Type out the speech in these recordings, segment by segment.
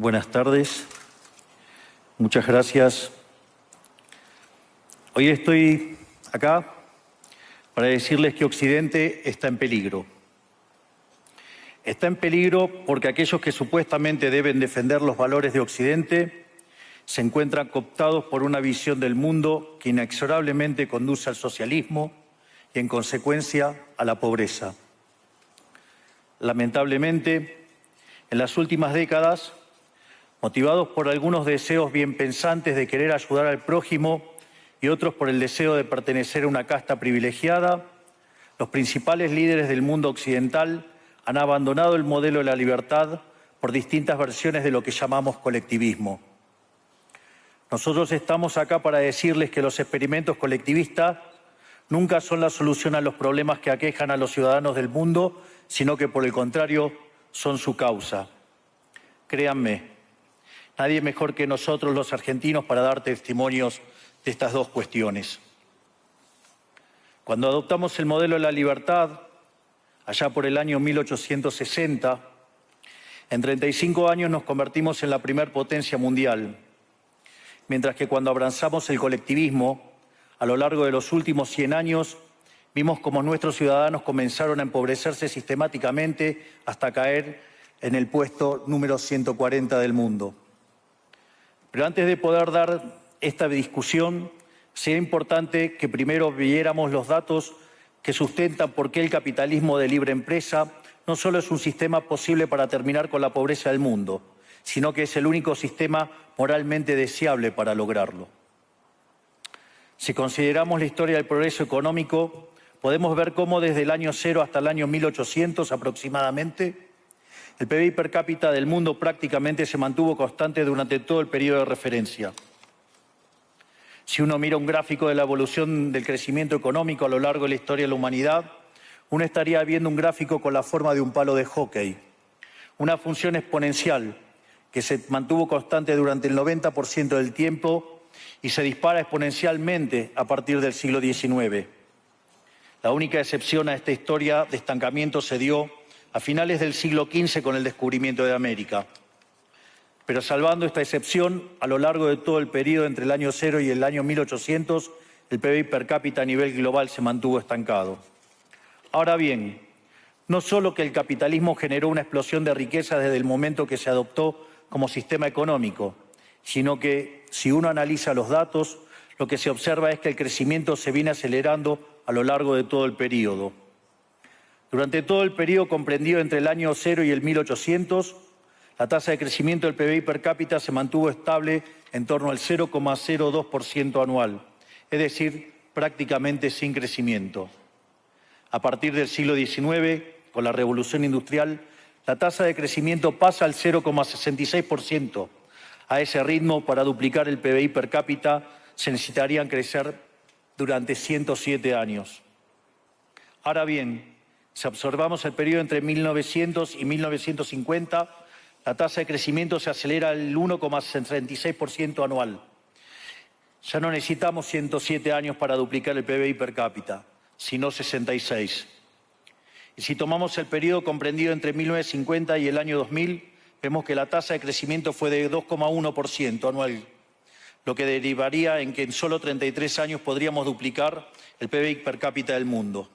Buenas tardes. Muchas gracias. Hoy estoy acá para decirles que Occidente está en peligro. Está en peligro porque aquellos que supuestamente deben defender los valores de Occidente se encuentran cooptados por una visión del mundo que inexorablemente conduce al socialismo y, en consecuencia, a la pobreza. Lamentablemente, en las últimas décadas, motivados por algunos deseos bien pensantes de querer ayudar al prójimo y otros por el deseo de pertenecer a una casta privilegiada, los principales líderes del mundo occidental han abandonado el modelo de la libertad por distintas versiones de lo que llamamos colectivismo. Nosotros estamos acá para decirles que los experimentos colectivistas nunca son la solución a los problemas que aquejan a los ciudadanos del mundo, sino que, por el contrario, son su causa. Créanme, nadie mejor que nosotros los argentinos para dar testimonios de estas dos cuestiones. Cuando adoptamos el modelo de la libertad, allá por el año 1860, en 35 años nos convertimos en la primer potencia mundial, mientras que cuando abrazamos el colectivismo, a lo largo de los últimos 100 años, vimos cómo nuestros ciudadanos comenzaron a empobrecerse sistemáticamente hasta caer en el puesto número 140 del mundo. Pero antes de poder dar esta discusión, sería importante que primero viéramos los datos que sustentan por qué el capitalismo de libre empresa no solo es un sistema posible para terminar con la pobreza del mundo, sino que es el único sistema moralmente deseable para lograrlo. Si consideramos la historia del progreso económico, podemos ver cómo desde el año 0 hasta el año 1800 aproximadamente, el PBI per cápita del mundo prácticamente se mantuvo constante durante todo el periodo de referencia. Si uno mira un gráfico de la evolución del crecimiento económico a lo largo de la historia de la humanidad, uno estaría viendo un gráfico con la forma de un palo de hockey, una función exponencial que se mantuvo constante durante el 90% del tiempo y se dispara exponencialmente a partir del siglo XIX. La única excepción a esta historia de estancamiento se dio a finales del siglo XV con el descubrimiento de América. Pero salvando esta excepción, a lo largo de todo el periodo entre el año 0 y el año 1800, el PBI per cápita a nivel global se mantuvo estancado. Ahora bien, no solo que el capitalismo generó una explosión de riqueza desde el momento que se adoptó como sistema económico, sino que, si uno analiza los datos, lo que se observa es que el crecimiento se viene acelerando a lo largo de todo el periodo. Durante todo el periodo comprendido entre el año 0 y el 1800, la tasa de crecimiento del PBI per cápita se mantuvo estable en torno al 0,02% anual, es decir, prácticamente sin crecimiento. A partir del siglo XIX, con la Revolución Industrial, la tasa de crecimiento pasa al 0,66%. A ese ritmo, para duplicar el PBI per cápita, se necesitarían crecer durante 107 años. Ahora bien, si observamos el periodo entre 1900 y 1950, la tasa de crecimiento se acelera al 1,66% anual. Ya no necesitamos 107 años para duplicar el PBI per cápita, sino 66. Y si tomamos el periodo comprendido entre 1950 y el año 2000, vemos que la tasa de crecimiento fue de 2,1% anual, lo que derivaría en que en solo 33 años podríamos duplicar el PBI per cápita del mundo.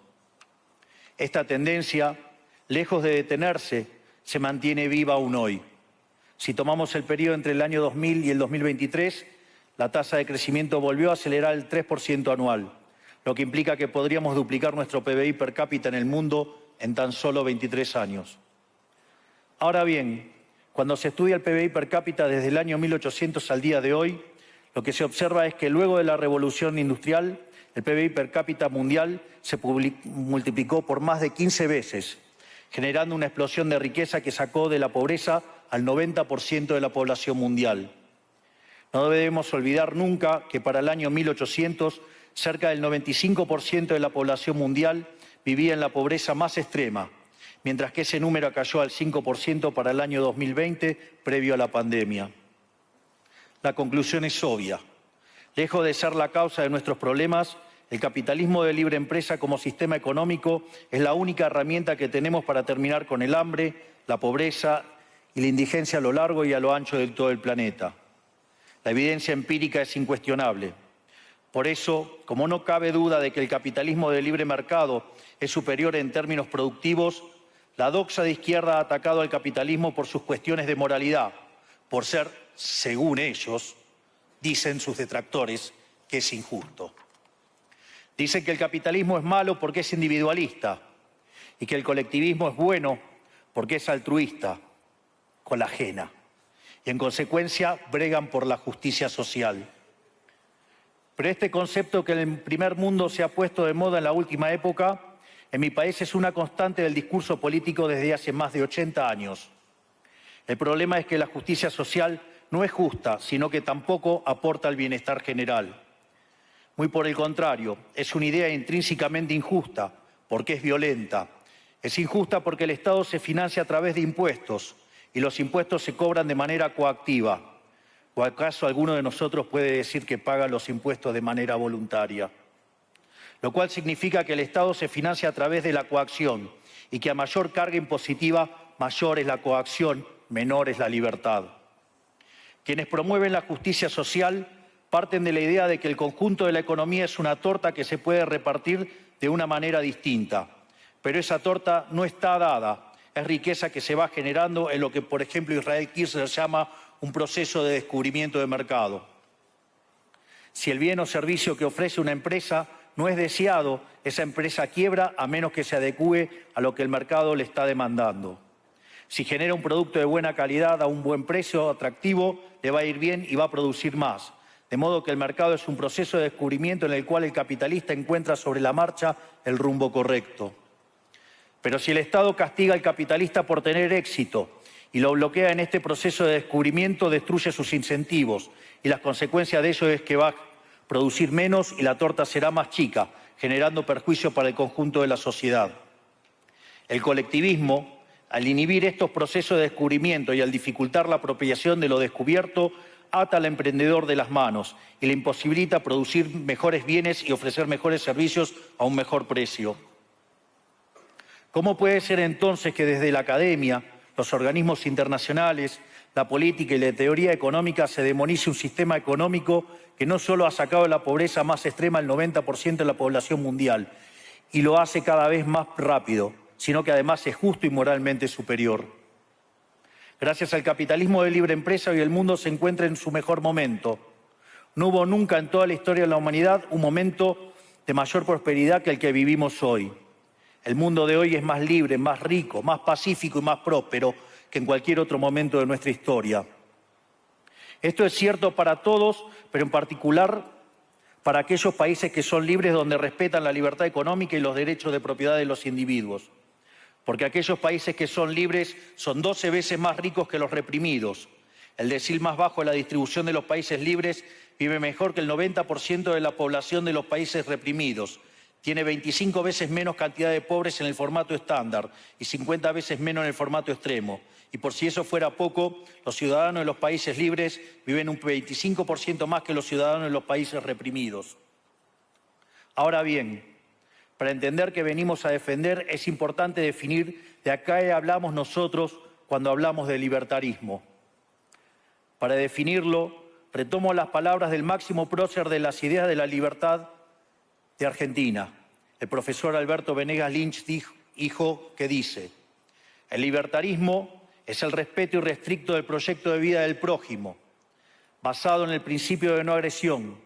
Esta tendencia, lejos de detenerse, se mantiene viva aún hoy. Si tomamos el periodo entre el año 2000 y el 2023, la tasa de crecimiento volvió a acelerar el 3% anual, lo que implica que podríamos duplicar nuestro PBI per cápita en el mundo en tan solo 23 años. Ahora bien, cuando se estudia el PBI per cápita desde el año 1800 al día de hoy, lo que se observa es que luego de la revolución industrial, el PBI per cápita mundial se multiplicó por más de 15 veces, generando una explosión de riqueza que sacó de la pobreza al 90% de la población mundial. No debemos olvidar nunca que para el año 1800, cerca del 95% de la población mundial vivía en la pobreza más extrema, mientras que ese número cayó al 5% para el año 2020, previo a la pandemia. La conclusión es obvia. Lejos de ser la causa de nuestros problemas, el capitalismo de libre empresa como sistema económico es la única herramienta que tenemos para terminar con el hambre, la pobreza y la indigencia a lo largo y a lo ancho de todo el planeta. La evidencia empírica es incuestionable. Por eso, como no cabe duda de que el capitalismo de libre mercado es superior en términos productivos, la doxa de izquierda ha atacado al capitalismo por sus cuestiones de moralidad, por ser, según ellos, dicen sus detractores, que es injusto. Dicen que el capitalismo es malo porque es individualista y que el colectivismo es bueno porque es altruista, con la ajena. Y en consecuencia bregan por la justicia social. Pero este concepto que en el primer mundo se ha puesto de moda en la última época, en mi país es una constante del discurso político desde hace más de 80 años. El problema es que la justicia social no es justa, sino que tampoco aporta al bienestar general. Muy por el contrario, es una idea intrínsecamente injusta, porque es violenta. Es injusta porque el Estado se financia a través de impuestos y los impuestos se cobran de manera coactiva. ¿O acaso alguno de nosotros puede decir que paga los impuestos de manera voluntaria? Lo cual significa que el Estado se financia a través de la coacción y que a mayor carga impositiva, mayor es la coacción, menor es la libertad. Quienes promueven la justicia social parten de la idea de que el conjunto de la economía es una torta que se puede repartir de una manera distinta. Pero esa torta no está dada, es riqueza que se va generando en lo que, por ejemplo, Israel Kirzler llama un proceso de descubrimiento de mercado. Si el bien o servicio que ofrece una empresa no es deseado, esa empresa quiebra a menos que se adecúe a lo que el mercado le está demandando. Si genera un producto de buena calidad a un buen precio atractivo, le va a ir bien y va a producir más. De modo que el mercado es un proceso de descubrimiento en el cual el capitalista encuentra sobre la marcha el rumbo correcto. Pero si el Estado castiga al capitalista por tener éxito y lo bloquea en este proceso de descubrimiento, destruye sus incentivos y las consecuencias de ello es que va a producir menos y la torta será más chica, generando perjuicio para el conjunto de la sociedad. El colectivismo, al inhibir estos procesos de descubrimiento y al dificultar la apropiación de lo descubierto, ata al emprendedor de las manos y le imposibilita producir mejores bienes y ofrecer mejores servicios a un mejor precio. ¿Cómo puede ser entonces que desde la academia, los organismos internacionales, la política y la teoría económica se demonice un sistema económico que no solo ha sacado de la pobreza más extrema al 90% de la población mundial y lo hace cada vez más rápido, sino que además es justo y moralmente superior? Gracias al capitalismo de libre empresa, hoy el mundo se encuentra en su mejor momento. No hubo nunca en toda la historia de la humanidad un momento de mayor prosperidad que el que vivimos hoy. El mundo de hoy es más libre, más rico, más pacífico y más próspero que en cualquier otro momento de nuestra historia. Esto es cierto para todos, pero en particular para aquellos países que son libres, donde respetan la libertad económica y los derechos de propiedad de los individuos. Porque aquellos países que son libres son 12 veces más ricos que los reprimidos. El decil más bajo de la distribución de los países libres vive mejor que el 90% de la población de los países reprimidos. Tiene 25 veces menos cantidad de pobres en el formato estándar y 50 veces menos en el formato extremo. Y por si eso fuera poco, los ciudadanos de los países libres viven un 25% más que los ciudadanos de los países reprimidos. Ahora bien, para entender qué venimos a defender, es importante definir de a qué hablamos nosotros cuando hablamos de libertarismo. Para definirlo, retomo las palabras del máximo prócer de las ideas de la libertad de Argentina, el profesor Alberto Venegas Lynch, dijo que dice: el libertarismo es el respeto irrestricto del proyecto de vida del prójimo, basado en el principio de no agresión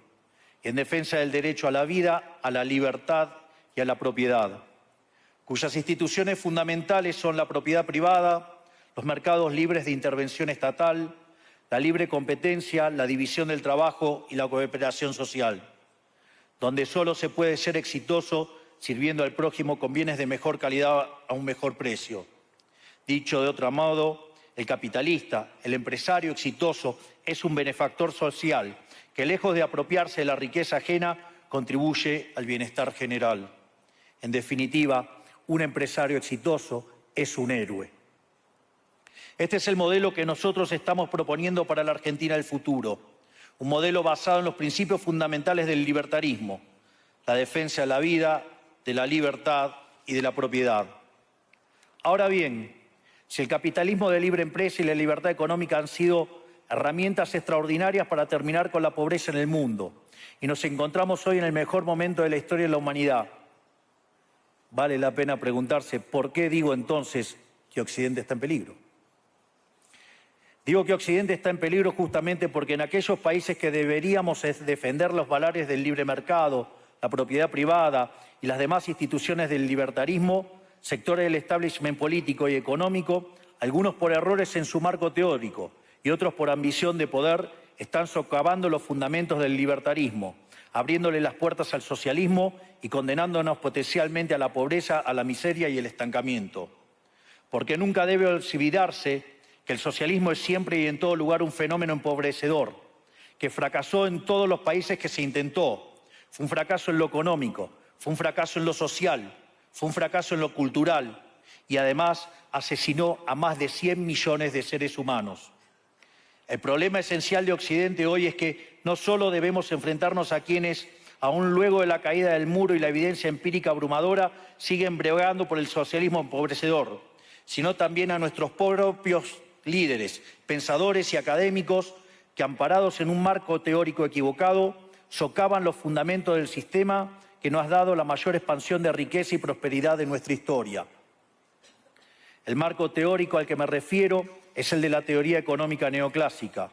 y en defensa del derecho a la vida, a la libertad y a la propiedad, cuyas instituciones fundamentales son la propiedad privada, los mercados libres de intervención estatal, la libre competencia, la división del trabajo y la cooperación social, donde solo se puede ser exitoso sirviendo al prójimo con bienes de mejor calidad a un mejor precio. Dicho de otro modo, el capitalista, el empresario exitoso, es un benefactor social que, lejos de apropiarse de la riqueza ajena, contribuye al bienestar general. En definitiva, un empresario exitoso es un héroe. Este es el modelo que nosotros estamos proponiendo para la Argentina del futuro. Un modelo basado en los principios fundamentales del libertarismo: la defensa de la vida, de la libertad y de la propiedad. Ahora bien, Si el capitalismo de libre empresa y la libertad económica han sido herramientas extraordinarias para terminar con la pobreza en el mundo, y nos encontramos hoy en el mejor momento de la historia de la humanidad, vale la pena preguntarse, ¿por qué digo entonces que Occidente está en peligro? Digo que Occidente está en peligro justamente porque en aquellos países que deberíamos defender los valores del libre mercado, la propiedad privada y las demás instituciones del libertarismo, sectores del establishment político y económico, algunos por errores en su marco teórico y otros por ambición de poder, están socavando los fundamentos del libertarismo, abriéndole las puertas al socialismo y condenándonos potencialmente a la pobreza, a la miseria y el estancamiento. Porque nunca debe olvidarse que el socialismo es siempre y en todo lugar un fenómeno empobrecedor, que fracasó en todos los países que se intentó. Fue un fracaso en lo económico, fue un fracaso en lo social, fue un fracaso en lo cultural y además asesinó a más de 100 millones de seres humanos. El problema esencial de Occidente hoy es que no solo debemos enfrentarnos a quienes, aún luego de la caída del muro y la evidencia empírica abrumadora, siguen bregando por el socialismo empobrecedor, sino también a nuestros propios líderes, pensadores y académicos que, amparados en un marco teórico equivocado, socavan los fundamentos del sistema que nos ha dado la mayor expansión de riqueza y prosperidad de nuestra historia. El marco teórico al que me refiero es el de la teoría económica neoclásica,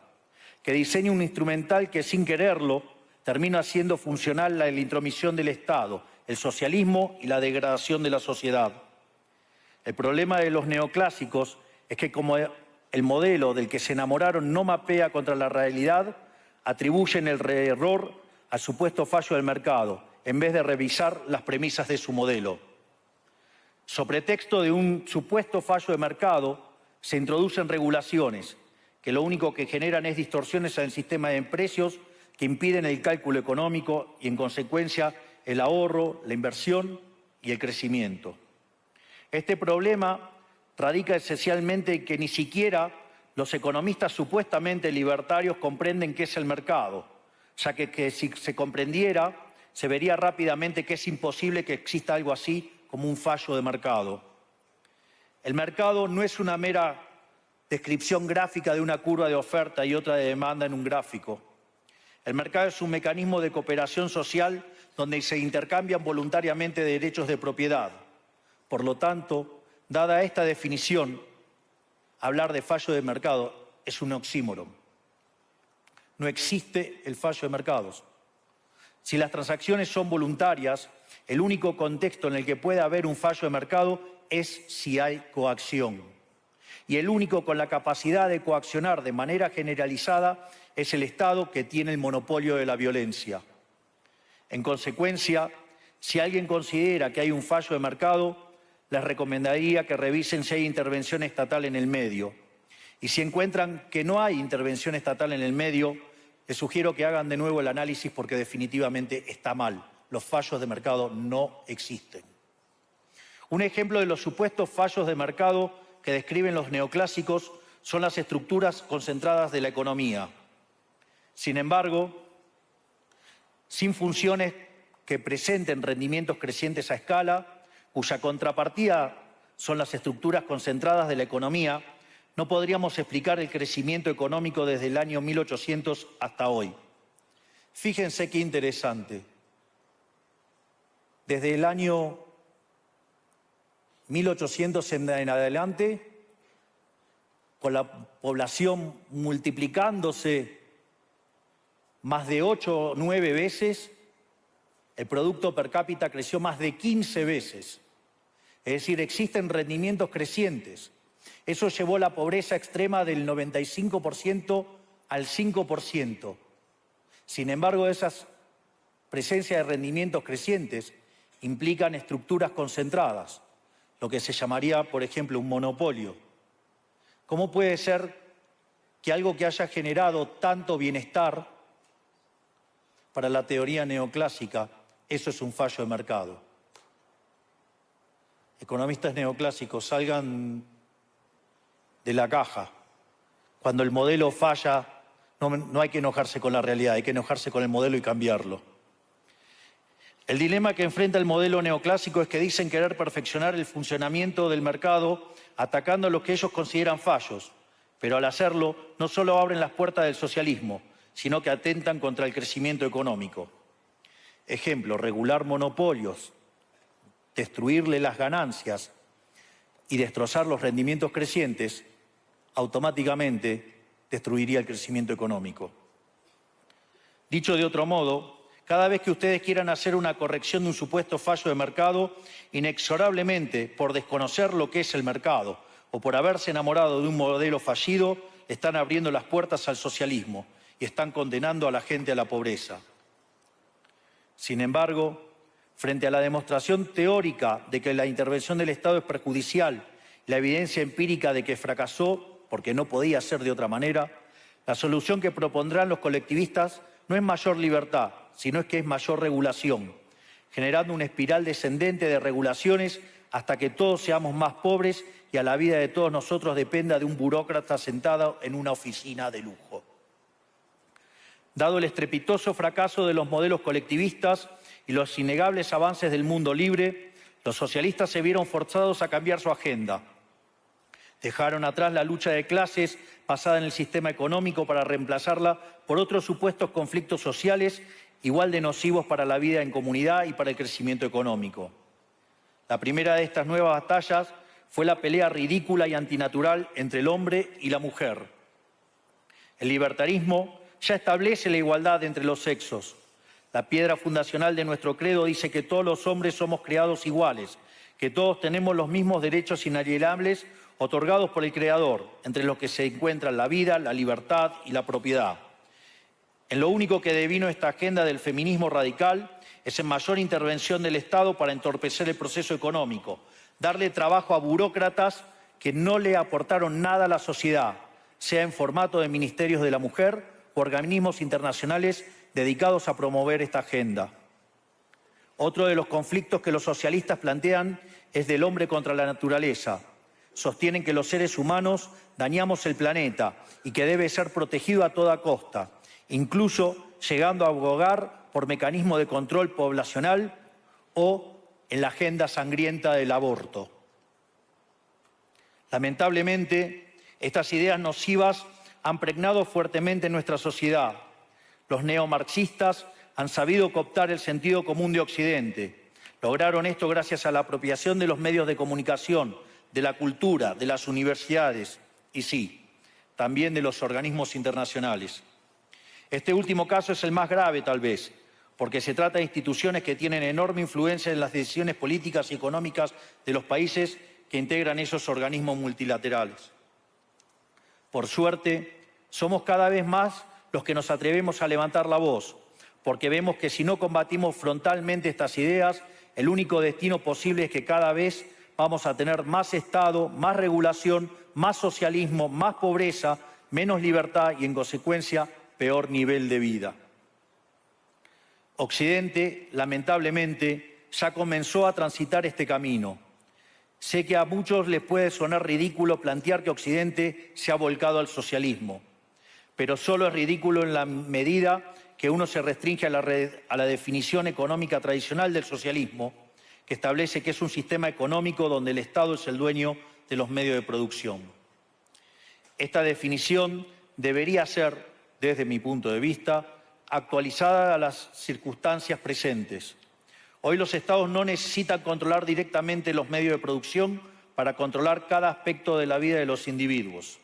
que diseña un instrumental que, sin quererlo, termina haciendo funcional la intromisión del Estado, el socialismo y la degradación de la sociedad. El problema de los neoclásicos es que, como el modelo del que se enamoraron no mapea contra la realidad, atribuyen el error al supuesto fallo del mercado, en vez de revisar las premisas de su modelo. Sobre pretexto de un supuesto fallo de mercado, se introducen regulaciones que lo único que generan es distorsiones en el sistema de precios que impiden el cálculo económico y, en consecuencia, el ahorro, la inversión y el crecimiento. Este problema radica esencialmente en que ni siquiera los economistas supuestamente libertarios comprenden qué es el mercado, ya que si se comprendiera, se vería rápidamente que es imposible que exista algo así como un fallo de mercado. El mercado no es una mera descripción gráfica de una curva de oferta y otra de demanda en un gráfico. El mercado es un mecanismo de cooperación social donde se intercambian voluntariamente derechos de propiedad. Por lo tanto, dada esta definición, hablar de fallo de mercado es un oxímoron. No existe el fallo de mercados. Si las transacciones son voluntarias, el único contexto en el que puede haber un fallo de mercado es si hay coacción. Y el único con la capacidad de coaccionar de manera generalizada es el Estado, que tiene el monopolio de la violencia. En consecuencia, si alguien considera que hay un fallo de mercado, les recomendaría que revisen si hay intervención estatal en el medio. Y si encuentran que no hay intervención estatal en el medio, les sugiero que hagan de nuevo el análisis porque definitivamente está mal. Los fallos de mercado no existen. Un ejemplo de los supuestos fallos de mercado que describen los neoclásicos son las estructuras concentradas de la economía. Sin embargo, sin funciones que presenten rendimientos crecientes a escala, cuya contrapartida son las estructuras concentradas de la economía, no podríamos explicar el crecimiento económico desde el año 1800 hasta hoy. Fíjense qué interesante. Desde el año 1800 en adelante, con la población multiplicándose más de 8 o 9 veces, el producto per cápita creció más de 15 veces. Es decir, existen rendimientos crecientes. Eso llevó la pobreza extrema del 95% al 5%. Sin embargo, esas presencias de rendimientos crecientes implican estructuras concentradas, lo que se llamaría, por ejemplo, un monopolio. ¿Cómo puede ser que algo que haya generado tanto bienestar para la teoría neoclásica, eso es un fallo de mercado? Economistas neoclásicos, salgan de la caja. Cuando el modelo falla, no hay que enojarse con la realidad, hay que enojarse con el modelo y cambiarlo. El dilema que enfrenta el modelo neoclásico es que dicen querer perfeccionar el funcionamiento del mercado atacando lo que ellos consideran fallos, pero al hacerlo no solo abren las puertas del socialismo, sino que atentan contra el crecimiento económico. Ejemplo, regular monopolios, destruirle las ganancias y destrozar los rendimientos crecientes, automáticamente destruiría el crecimiento económico. Dicho de otro modo, cada vez que ustedes quieran hacer una corrección de un supuesto fallo de mercado, inexorablemente, por desconocer lo que es el mercado o por haberse enamorado de un modelo fallido, están abriendo las puertas al socialismo y están condenando a la gente a la pobreza. Sin embargo, frente a la demostración teórica de que la intervención del Estado es perjudicial, la evidencia empírica de que fracasó porque no podía ser de otra manera, la solución que propondrán los colectivistas no es mayor libertad, sino es que es mayor regulación, generando una espiral descendente de regulaciones hasta que todos seamos más pobres y a la vida de todos nosotros dependa de un burócrata sentado en una oficina de lujo. Dado el estrepitoso fracaso de los modelos colectivistas y los innegables avances del mundo libre, los socialistas se vieron forzados a cambiar su agenda. Dejaron atrás la lucha de clases basada en el sistema económico para reemplazarla por otros supuestos conflictos sociales igual de nocivos para la vida en comunidad y para el crecimiento económico. La primera de estas nuevas batallas fue la pelea ridícula y antinatural entre el hombre y la mujer. El libertarismo ya establece la igualdad entre los sexos. La piedra fundacional de nuestro credo dice que todos los hombres somos creados iguales, que todos tenemos los mismos derechos inalienables otorgados por el Creador, entre los que se encuentran la vida, la libertad y la propiedad. En lo único que devino esta agenda del feminismo radical es en mayor intervención del Estado para entorpecer el proceso económico, darle trabajo a burócratas que no le aportaron nada a la sociedad, sea en formato de ministerios de la mujer o organismos internacionales dedicados a promover esta agenda. Otro de los conflictos que los socialistas plantean es del hombre contra la naturaleza. Sostienen que los seres humanos dañamos el planeta y que debe ser protegido a toda costa, incluso llegando a abogar por mecanismos de control poblacional o en la agenda sangrienta del aborto. Lamentablemente, estas ideas nocivas han pregnado fuertemente en nuestra sociedad. Los neomarxistas han sabido cooptar el sentido común de Occidente. Lograron esto gracias a la apropiación de los medios de comunicación, de la cultura, de las universidades y sí, también de los organismos internacionales. Este último caso es el más grave, tal vez, porque se trata de instituciones que tienen enorme influencia en las decisiones políticas y económicas de los países que integran esos organismos multilaterales. Por suerte, somos cada vez más los que nos atrevemos a levantar la voz, porque vemos que si no combatimos frontalmente estas ideas, el único destino posible es que cada vez vamos a tener más Estado, más regulación, más socialismo, más pobreza, menos libertad y, en consecuencia, peor nivel de vida. Occidente, lamentablemente, ya comenzó a transitar este camino. Sé que a muchos les puede sonar ridículo plantear que Occidente se ha volcado al socialismo, pero solo es ridículo en la medida que uno se restringe a la definición económica tradicional del socialismo, que establece que es un sistema económico donde el Estado es el dueño de los medios de producción. Esta definición debería ser, desde mi punto de vista, actualizada a las circunstancias presentes. Hoy los Estados no necesitan controlar directamente los medios de producción para controlar cada aspecto de la vida de los individuos.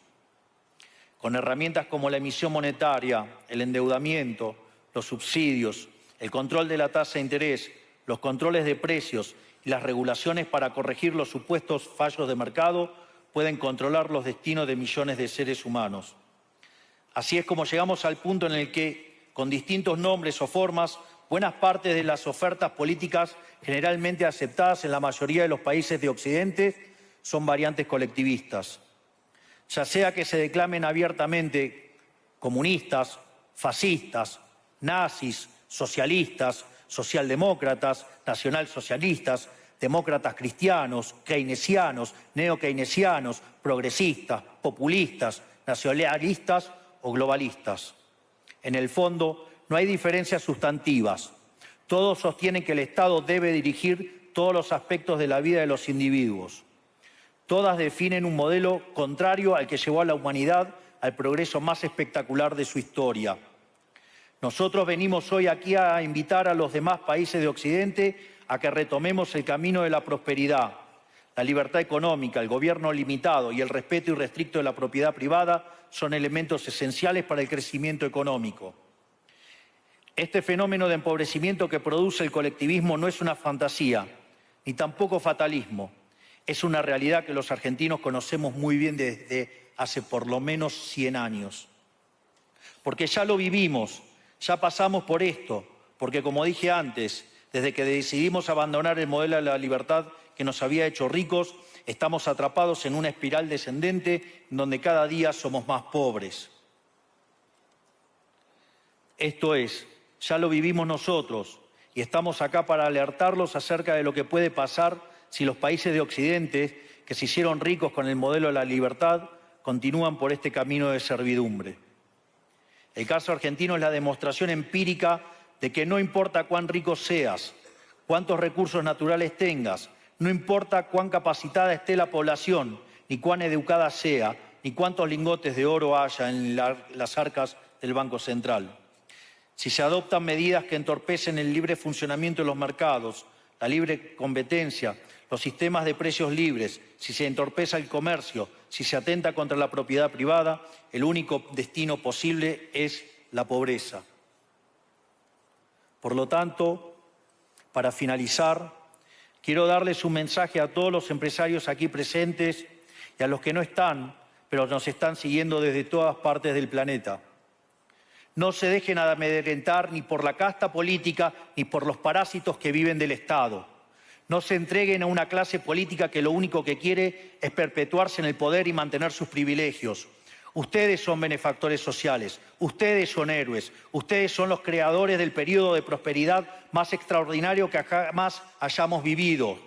Con herramientas como la emisión monetaria, el endeudamiento, los subsidios, el control de la tasa de interés, los controles de precios y las regulaciones para corregir los supuestos fallos de mercado, pueden controlar los destinos de millones de seres humanos. Así es como llegamos al punto en el que, con distintos nombres o formas, buenas partes de las ofertas políticas generalmente aceptadas en la mayoría de los países de Occidente son variantes colectivistas. Ya sea que se declamen abiertamente comunistas, fascistas, nazis, socialistas, socialdemócratas, nacionalsocialistas, demócratas cristianos, keynesianos, neokeynesianos, progresistas, populistas, nacionalistas o globalistas. En el fondo, no hay diferencias sustantivas. Todos sostienen que el Estado debe dirigir todos los aspectos de la vida de los individuos. Todas definen un modelo contrario al que llevó a la humanidad al progreso más espectacular de su historia. Nosotros venimos hoy aquí a invitar a los demás países de Occidente a que retomemos el camino de la prosperidad. La libertad económica, el gobierno limitado y el respeto irrestricto de la propiedad privada son elementos esenciales para el crecimiento económico. Este fenómeno de empobrecimiento que produce el colectivismo no es una fantasía, ni tampoco fatalismo. Es una realidad que los argentinos conocemos muy bien desde hace por lo menos 100 años. Porque ya lo vivimos, ya pasamos por esto, porque como dije antes, desde que decidimos abandonar el modelo de la libertad que nos había hecho ricos, estamos atrapados en una espiral descendente en donde cada día somos más pobres. Esto es, ya lo vivimos nosotros y estamos acá para alertarlos acerca de lo que puede pasar si los países de Occidente, que se hicieron ricos con el modelo de la libertad, continúan por este camino de servidumbre. El caso argentino es la demostración empírica de que no importa cuán rico seas, cuántos recursos naturales tengas, no importa cuán capacitada esté la población, ni cuán educada sea, ni cuántos lingotes de oro haya en las arcas del Banco Central. Si se adoptan medidas que entorpecen el libre funcionamiento de los mercados, la libre competencia, los sistemas de precios libres, si se entorpece el comercio, si se atenta contra la propiedad privada, el único destino posible es la pobreza. Por lo tanto, para finalizar, quiero darles un mensaje a todos los empresarios aquí presentes y a los que no están, pero nos están siguiendo desde todas partes del planeta. No se dejen amedrentar ni por la casta política ni por los parásitos que viven del Estado. No se entreguen a una clase política que lo único que quiere es perpetuarse en el poder y mantener sus privilegios. Ustedes son benefactores sociales, ustedes son héroes, ustedes son los creadores del periodo de prosperidad más extraordinario que jamás hayamos vivido.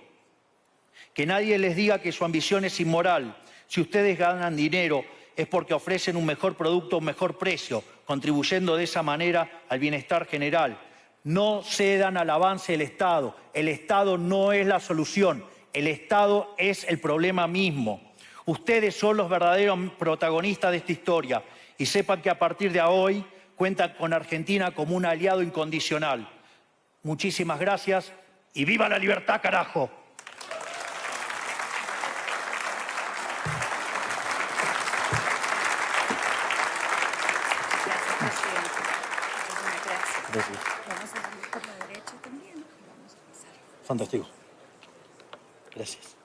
Que nadie les diga que su ambición es inmoral. Si ustedes ganan dinero es porque ofrecen un mejor producto a un mejor precio, contribuyendo de esa manera al bienestar general. No cedan al avance del Estado. El Estado no es la solución. El Estado es el problema mismo. Ustedes son los verdaderos protagonistas de esta historia y sepan que a partir de hoy cuentan con Argentina como un aliado incondicional. Muchísimas gracias y ¡viva la libertad, carajo! Gracias. Vamos a ir por la derecha también. Vamos a pasar. Fantástico. Gracias.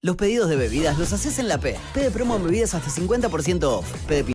Los pedidos de bebidas los haces en la P. P de promo en bebidas hasta 50% off. P de